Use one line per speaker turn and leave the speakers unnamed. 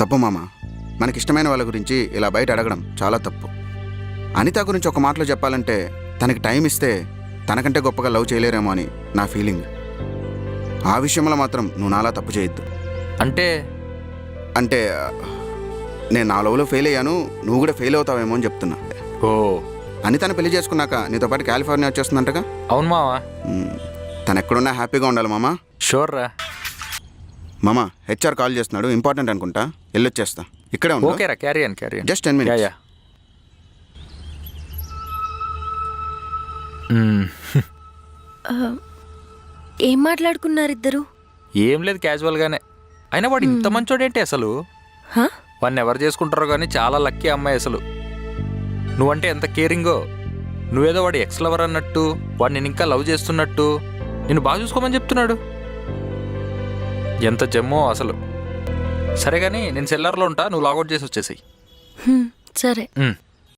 తప్పు మామ. మనకిష్టమైన వాళ్ళ గురించి ఇలా బయట అడగడం చాలా తప్పు. అనిత గురించి ఒక మాటలో చెప్పాలంటే తనకి టైం ఇస్తే తనకంటే గొప్పగా లవ్ చేయలేరేమో అని నా ఫీలింగ్. ఆ విషయంలో మాత్రం నువ్వు నాలా తప్పు చేయొద్దు.
అంటే
అంటే నేను నా లవ్లో ఫెయిల్ అయ్యాను, నువ్వు కూడా ఫెయిల్ అవుతావేమో అని చెప్తున్నా.
ఓ
అనితను పెళ్లి చేసుకున్నాక నీతో పాటు కాలిఫోర్నియా వచ్చేస్తుందంటగా.
అవును మావా.
తను ఎక్కడున్నా హ్యాపీగా ఉండాలి మామ.
షూర్ రా.
మామ హెచ్ఆర్ కాల్ చేస్తున్నాడు, ఇంపార్టెంట్ అనుకుంటా, వెళ్ళొచ్చేస్తా. ఇక్కడే ఉన్నా.
ఓకే రా, carry on.
Just 10 minutes.
Yeah
ఏం మాట్లాడుకున్నారు ఇద్దరు?
ఏం లేదు, క్యాజువల్గానే. అయినా వాడు ఇంత మంచోడేంటి అసలు?
హా?
వాడిని ఎవరు చేసుకుంటారో కానీ చాలా లక్కీ అమ్మాయి అసలు. నువ్వంటే ఎంత కేరింగో. నువ్వేదో వాడి ఎక్స్ లవర్ అన్నట్టు, వాడు నేను ఇంకా లవ్ చేస్తున్నట్టు నిన్ను బాగా చూసుకోమని చెప్తున్నాడు. ఎంత జమ్మో అసలు. సరే కానీ నేను సెల్లర్లో ఉంటా, నువ్వు లాగౌట్ చేసి వచ్చేసాయి.
సరే.